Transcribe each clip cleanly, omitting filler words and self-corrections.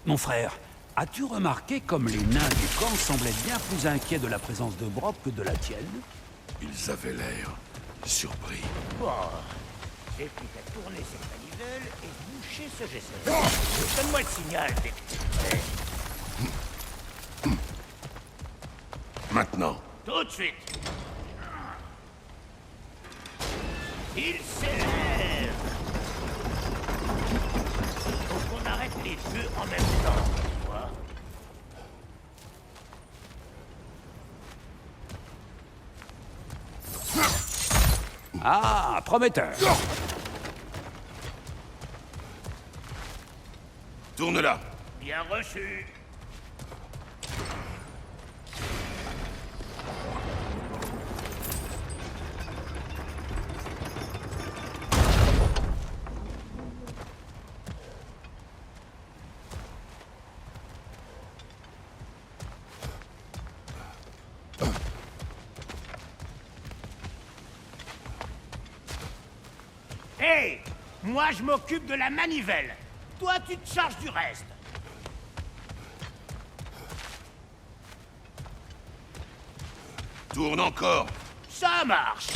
Mon frère, as-tu remarqué comme les nains du camp semblaient bien plus inquiets de la présence de Brok que de la tienne? Ils avaient l'air surpris. Bon, j'ai plus qu'à tourner cette manivelle et boucher ce GC. Donne-moi le signal dès que tu es prêt. Maintenant. Tout de suite. Il s'élève. Faut qu'on arrête les deux en même temps, tu vois. Ah, prometteur. Tourne là. Bien reçu. Hey, moi je m'occupe de la manivelle. Toi tu te charges du reste. Tourne encore. Ça marche.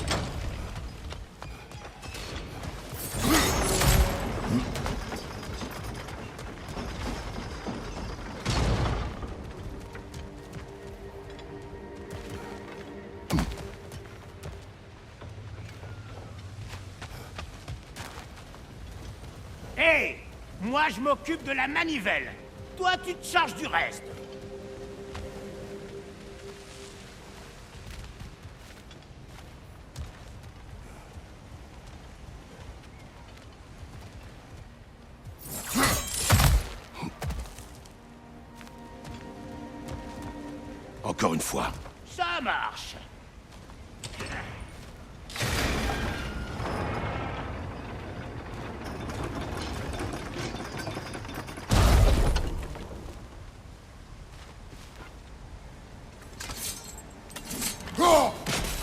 Hey, moi je m'occupe de la manivelle. Toi tu te charges du reste. Encore une fois. Ça marche.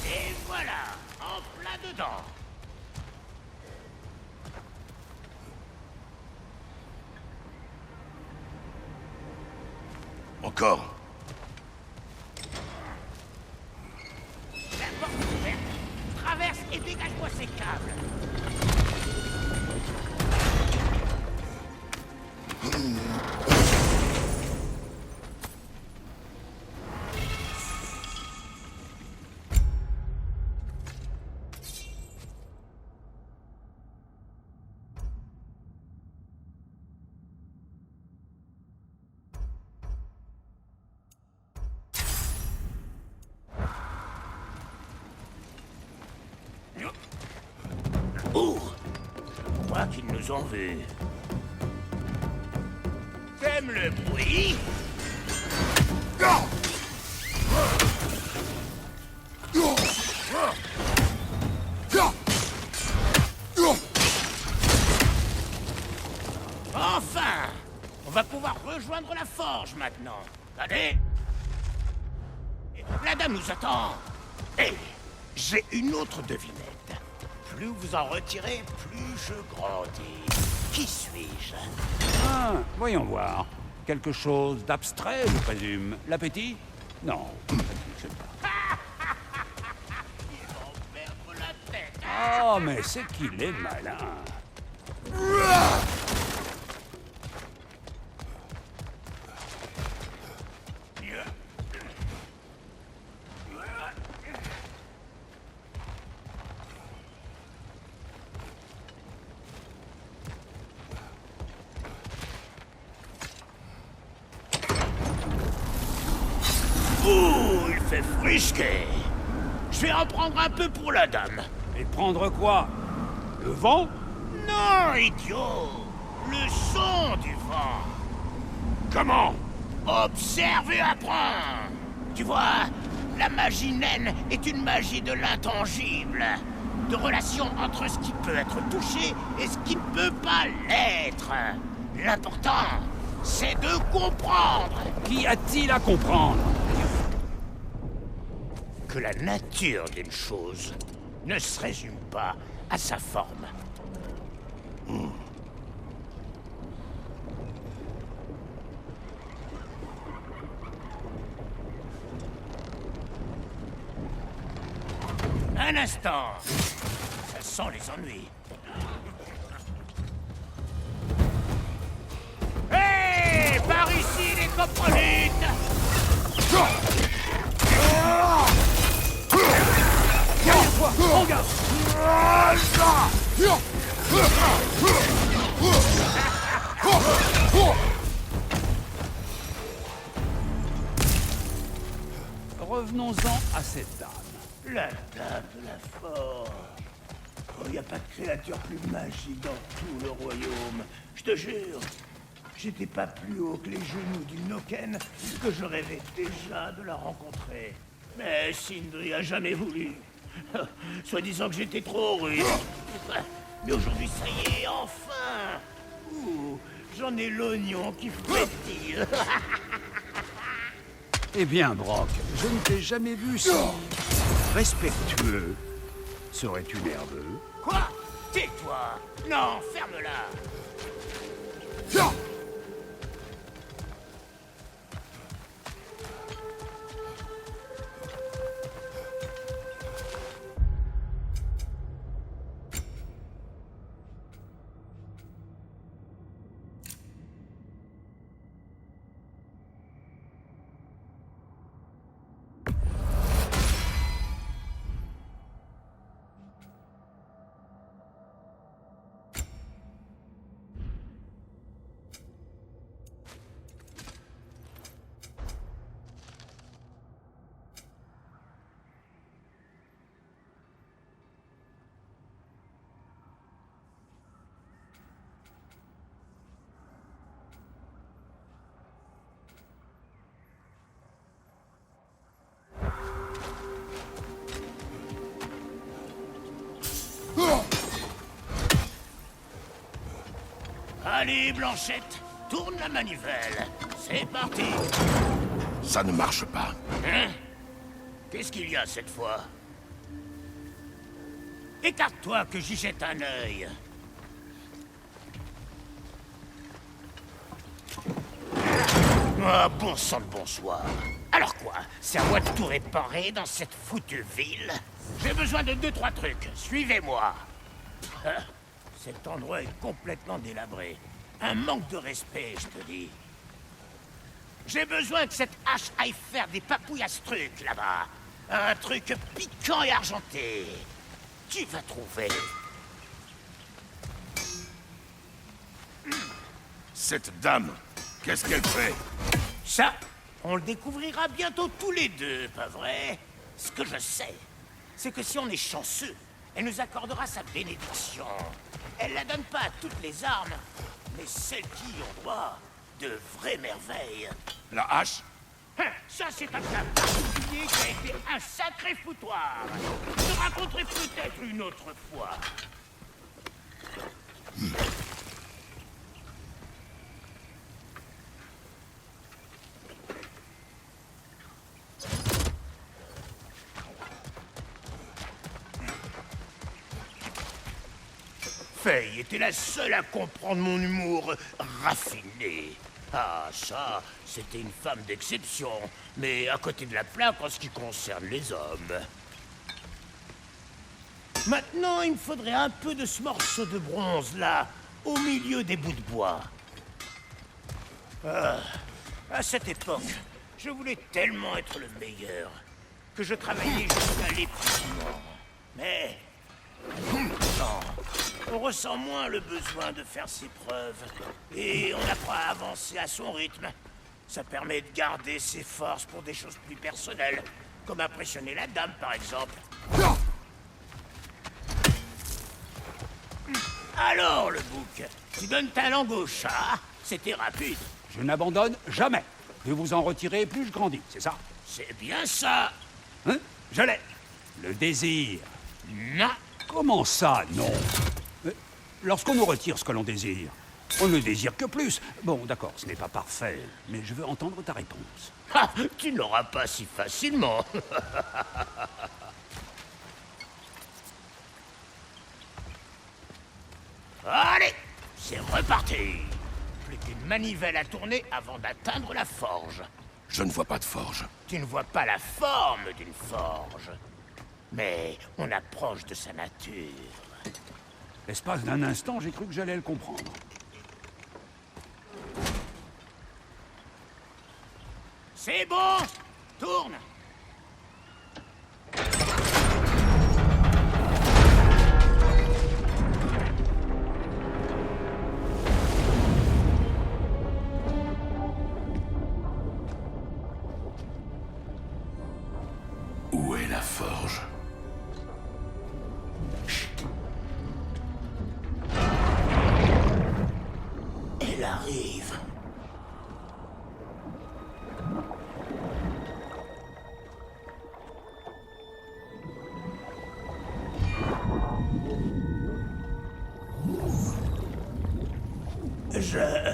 Et voilà, en plein dedans. Encore. La porte est ouverte. Traverse et dégage-moi ces câbles. Oh, je crois qu'ils nous ont vus. T'aimes le bruit? Enfin! On va pouvoir rejoindre la forge maintenant. Allez! La dame nous attend. Hé, j'ai une autre devinette. Plus vous en retirez, plus je grandis. Qui suis-je? Ah, voyons voir. Quelque chose d'abstrait, je présume. L'appétit? Non, je ne sais pas. Ils vont perdre la tête. Oh, mais c'est qu'il est malin. Ouh, il fait frisqué. Je vais en prendre un peu pour la dame. Et prendre quoi? Le vent? Non, idiot. Le son du vent. Comment? Observe et apprends. Tu vois, la magie naine est une magie de l'intangible. De relation entre ce qui peut être touché et ce qui ne peut pas l'être. L'important, c'est de comprendre Qu'y a-t-il à comprendre? que la nature d'une chose ne se résume pas à sa forme. Un instant. Ça sent les ennuis. Hé, par ici les coprolites! Revenons-en à cette dame. La dame de la forge. Oh, y a pas de créature plus magique dans tout le royaume. Je te jure, j'étais pas plus haut que les genoux d'une Noken que je rêvais déjà de la rencontrer. Mais Sindri a jamais voulu. Soit disant que j'étais trop rude. Mais aujourd'hui, ça y est, enfin. Ouh, j'en ai l'oignon qui frétille. Eh bien, Brock, je ne t'ai jamais vu si respectueux. Serais-tu nerveux? Quoi? Tais-toi. Non, ferme-la. Allez, Blanchette, tourne la manivelle. C'est parti. Ça ne marche pas. Hein? Qu'est-ce qu'il y a cette fois? Écarte-toi que j'y jette un œil. Ah, bon sang de bonsoir. Alors quoi? C'est à moi de tout réparer dans cette foutue ville? J'ai besoin de 2-3 trucs. Suivez-moi. Cet endroit est complètement délabré. Un manque de respect, je te dis. J'ai besoin que cette hache aille faire des papouilles à ce truc, là-bas. Un truc piquant et argenté. Tu vas trouver. Cette dame, qu'est-ce qu'elle fait? Ça, on le découvrira bientôt tous les deux, pas vrai? Ce que je sais, c'est que si on est chanceux, elle nous accordera sa bénédiction. Elle la donne pas à toutes les armes, mais celles qui y ont droit, de vraies merveilles. La hache? Hein, ça, c'est un cas particulier qui a été un sacré foutoir. Je te raconterai peut-être une autre fois. Faye était la seule à comprendre mon humour raffiné. Ah, ça, c'était une femme d'exception, mais à côté de la plaque en ce qui concerne les hommes. Maintenant, il me faudrait un peu de ce morceau de bronze, là, au milieu des bouts de bois. Ah, à cette époque, je voulais tellement être le meilleur que je travaillais jusqu'à l'épuisement. Mais... non, on ressent moins le besoin de faire ses preuves. Et on apprend à avancer à son rythme. Ça permet de garder ses forces pour des choses plus personnelles. Comme impressionner la dame, par exemple. Alors, le bouc, tu donnes ta langue au chat? C'était rapide. Je n'abandonne jamais. Plus vous en retirez, plus je grandis, c'est ça? C'est bien ça. Hein? Je l'ai. Le désir. Non. Comment ça, non? Lorsqu'on nous retire ce que l'on désire, on ne désire que plus. Bon, d'accord, ce n'est pas parfait, mais je veux entendre ta réponse. Ah, tu ne l'auras pas si facilement. Allez, c'est reparti. Plus qu'une manivelle à tourner avant d'atteindre la forge. Je ne vois pas de forge. Tu ne vois pas la forme d'une forge. mais on approche de sa nature. L'espace d'un instant, j'ai cru que j'allais le comprendre. C'est bon! Tourne! Où est la forge? Elle arrive. Je...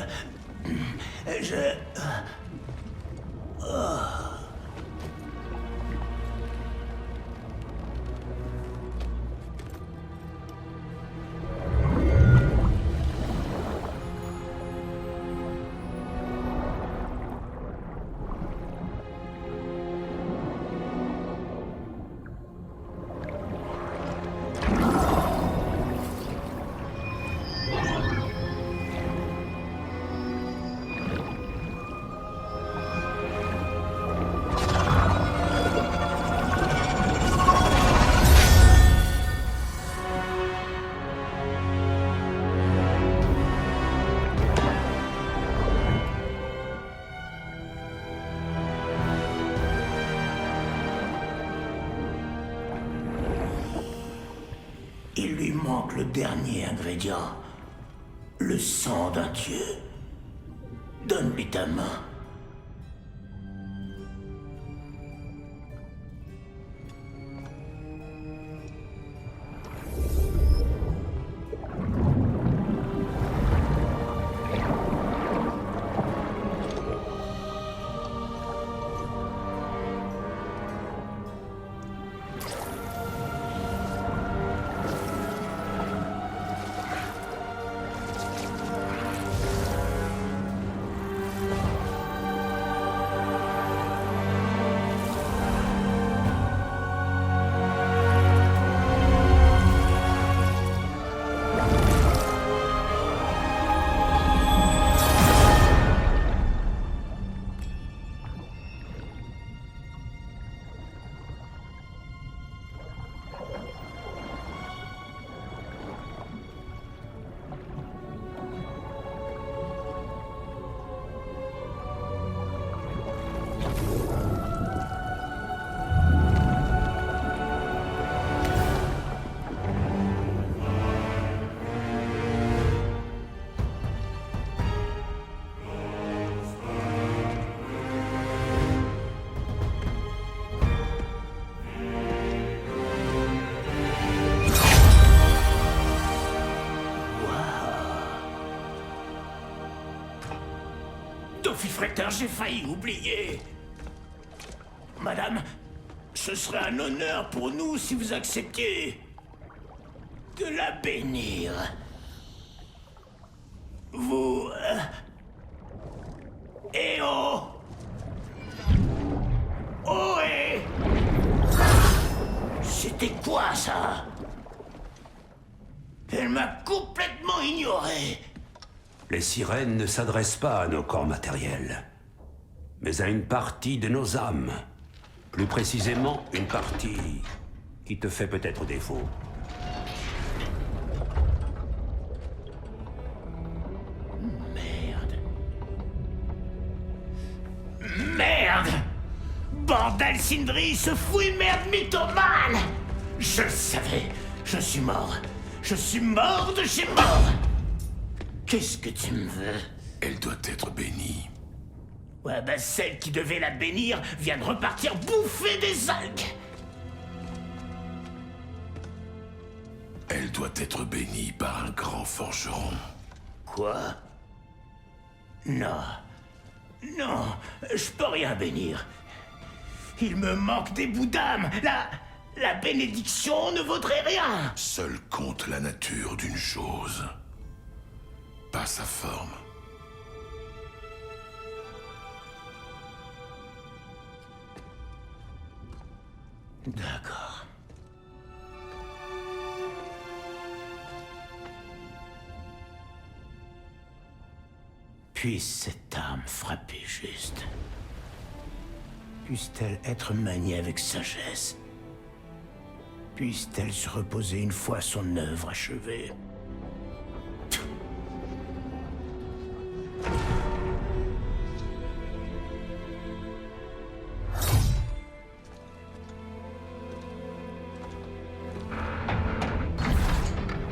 Il lui manque le dernier ingrédient. Le sang d'un dieu. Donne-lui ta main. Fifreter, j'ai failli oublier. Madame, ce serait un honneur pour nous si vous acceptiez de la bénir. Vous... Eh oh! Oh eh! C'était quoi ça? Elle m'a complètement ignoré. Les sirènes ne s'adressent pas à nos corps matériels, mais à une partie de nos âmes. Plus précisément, une partie qui te fait peut-être défaut. Merde. Merde! Bordel Sindri, ce fouille merde mythomane! Je le savais, je suis mort. Je suis mort de chez mort! Qu'est-ce que tu me veux? Elle doit être bénie. Ouais, bah celle qui devait la bénir vient de repartir bouffer des algues! Elle doit être bénie par un grand forgeron. Quoi? Non. Non, je peux rien bénir. Il me manque des bouts d'âme. La bénédiction ne vaudrait rien. Seul compte la nature d'une chose. Pas sa forme. D'accord. Puisse cette arme frapper juste. Puisse-t-elle être maniée avec sagesse. Puisse-t-elle se reposer une fois son œuvre achevée.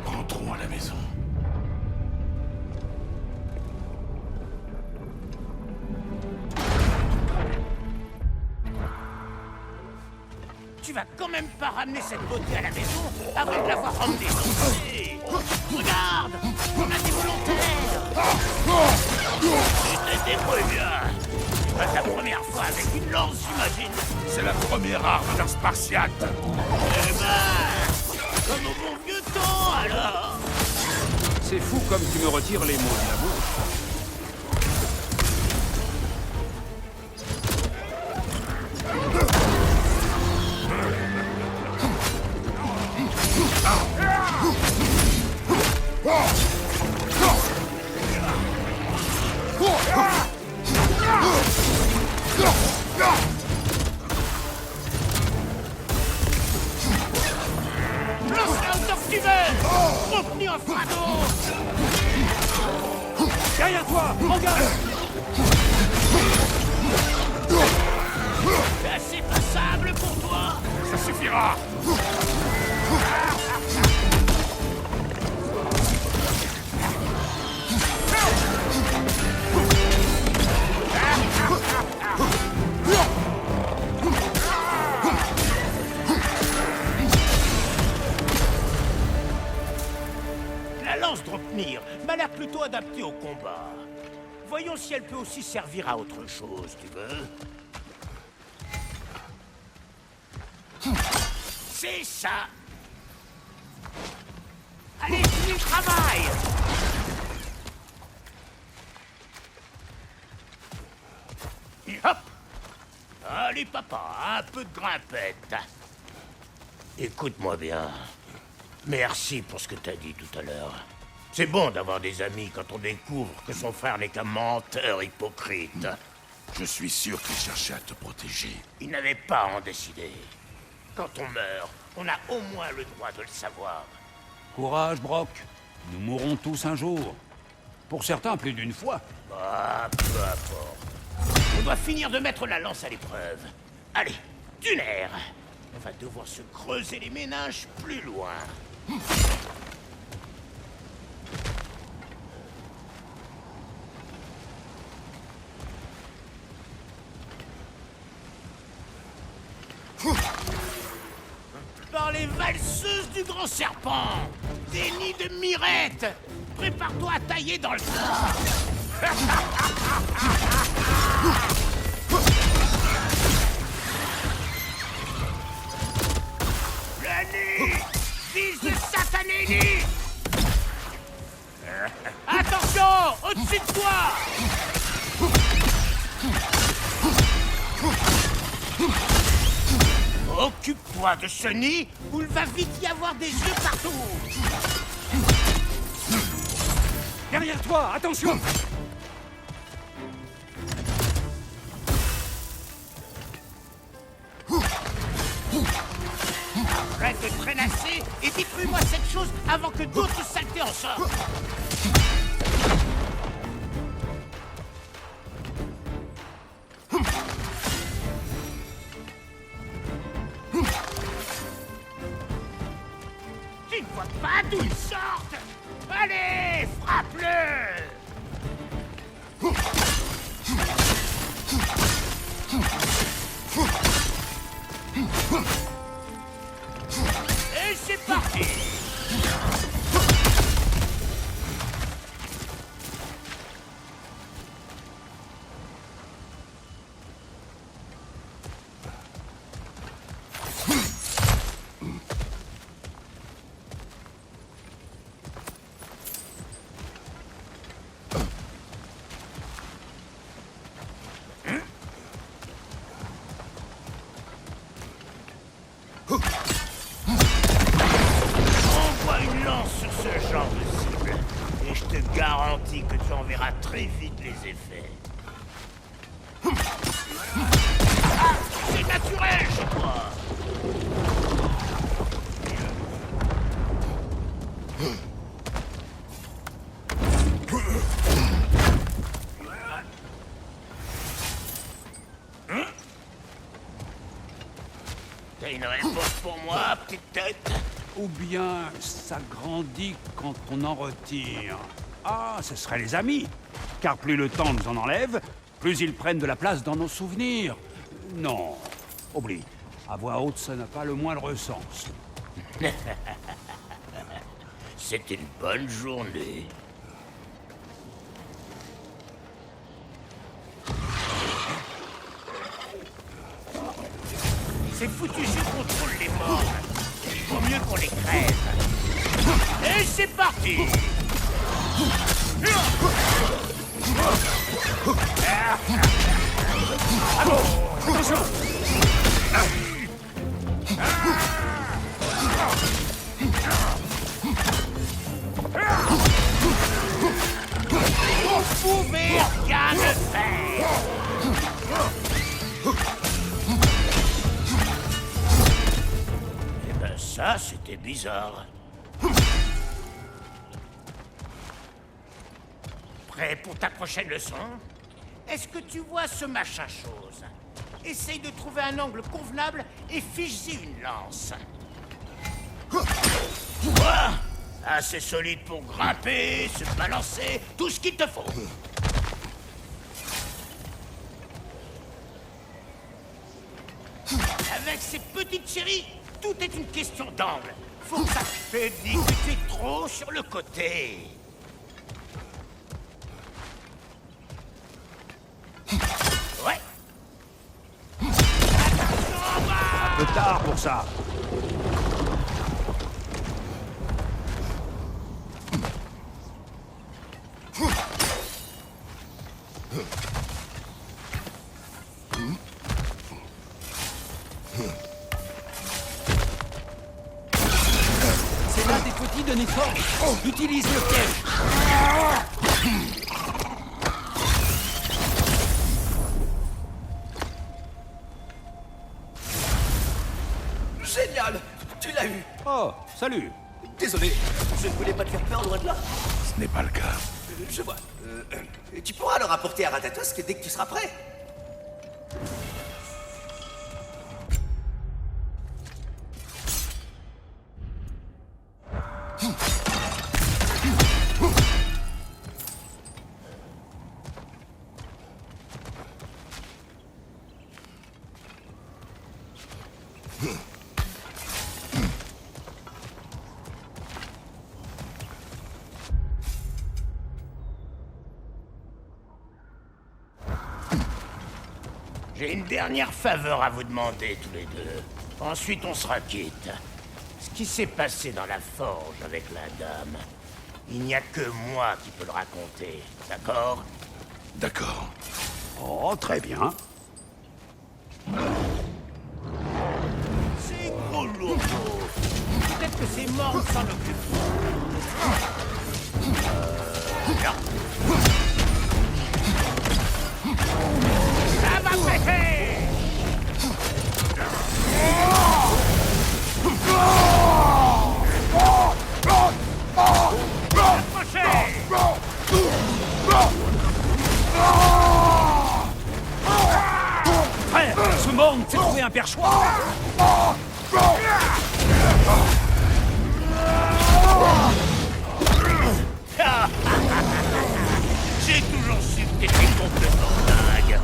Rentrons à la maison. Tu vas quand même pas ramener cette beauté à la maison avant de l'avoir emmenée. Hey, regarde, on a des volontaires. Tu te débrouilles bien. C'est pas ta première fois avec une lance, j'imagine. C'est la première arme d'un spartiate. Eh ben, comme au bon vieux temps, alors. C'est fou comme tu me retires les mots de la bouche. Lance-la autant que tu veux. Repris en fardeau. Derrière toi, engage! C'est assez passable pour toi. Ça suffira. La lance Dropnir m'a l'air plutôt adaptée au combat. Voyons si elle peut aussi servir à autre chose, tu veux? C'est ça. Allez, finis le travail. Et hop. Allez, papa, un peu de grimpette. Écoute-moi bien. Merci pour ce que t'as dit tout à l'heure. C'est bon d'avoir des amis quand on découvre que son frère n'est qu'un menteur hypocrite. Je suis sûr qu'il cherchait à te protéger. Il n'avait pas à en décider. Quand on meurt, on a au moins le droit de le savoir. Courage, Brock. Nous mourrons tous un jour. Pour certains, plus d'une fois. Ah, peu importe. On doit finir de mettre la lance à l'épreuve. Allez, du nerf. On va devoir se creuser les méninges plus loin. Par les valseuses du grand serpent, des nids de mirettes. Prépare-toi à tailler dans le tas. Le nid, fils de satané nid. Attention, au-dessus de toi. Occupe-toi de ce nid où il va vite y avoir des œufs partout. Derrière toi, attention! Arrête de traînasser et détruis-moi cette chose avant que d'autres saletés en sortent. Tu ne vois pas d'où ils sortent? Allez, frappe-le! Et c'est parti! Envoie une lance garantis que tu en verras très vite les effets. Ah, c'est naturel chez toi. T'as une réponse pour moi, petite tête? Ou bien ça grandit quand on en retire. Ah, ce seraient les amis. Car plus le temps nous en enlève, plus ils prennent de la place dans nos souvenirs. Non, oublie. À voix haute, ça n'a pas le moindre sens. C'est une bonne journée. C'est foutu, je contrôle les morts. Il vaut mieux qu'on les crève. Et c'est parti. Attention! Vous pouvez rien me faire. Eh ben ça, c'était bizarre. Prêt pour ta prochaine leçon? Est-ce que tu vois ce machin chose? Essaye de trouver un angle convenable et fiche-y une lance. Quoi? Assez solide pour grimper, se balancer, tout ce qu'il te faut. Avec ces petites chéries, tout est une question d'angle. Faut que ça te dit que tu es trop sur le côté. Ouais. Un peu tard pour ça. C'est l'un des petits de Néforme. Utilise le piège. Génial! Tu l'as eu! Oh, salut. Désolé, je ne voulais pas te faire peur, loin de là. Ce n'est pas le cas. Je vois. Tu pourras le rapporter à Ratatosk dès que tu seras prêt. J'ai une dernière faveur à vous demander tous les deux. Ensuite, on sera quitte. Ce qui s'est passé dans la forge avec la dame, il n'y a que moi qui peux le raconter, d'accord? D'accord. Oh, très bien. C'est gros lourdeau. Peut-être que ces morts s'en occupent. Non. Ça va péter! Approchez! Frère, ce monde s'est trouvé un perchoir. J'ai toujours su que t'étais complètement dingue.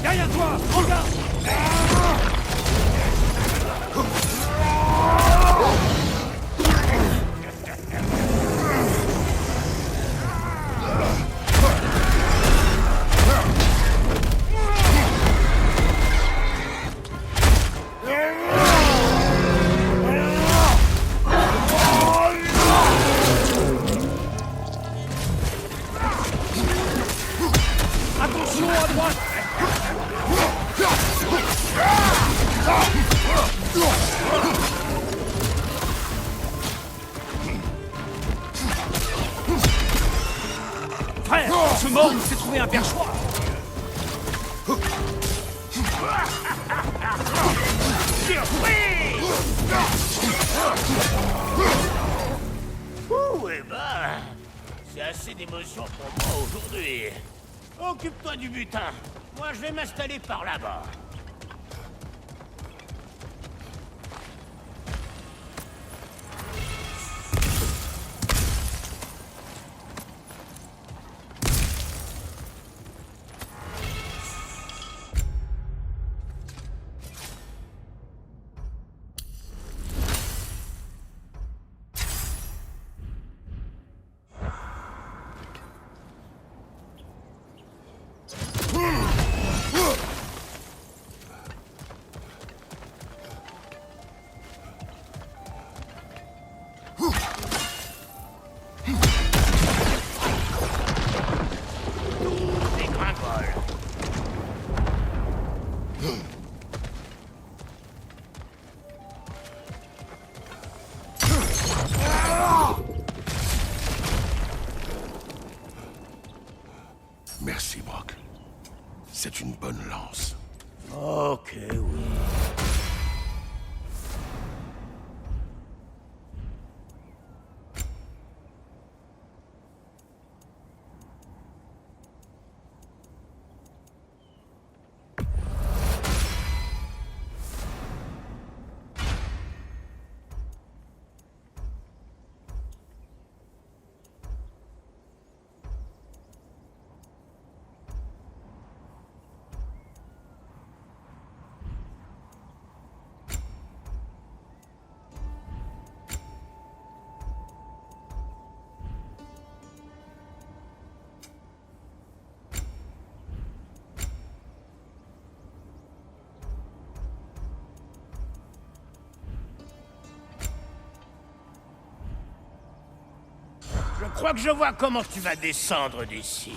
Derrière toi, regarde. Ce mort nous fait trouver un perchoir. Ouh, eh ben, c'est assez d'émotion pour moi aujourd'hui. Occupe-toi du butin. Moi, je vais m'installer par là-bas. Dégringole. Merci, Brock. C'est une bonne lance. Ok, oui. Je crois que je vois comment tu vas descendre d'ici.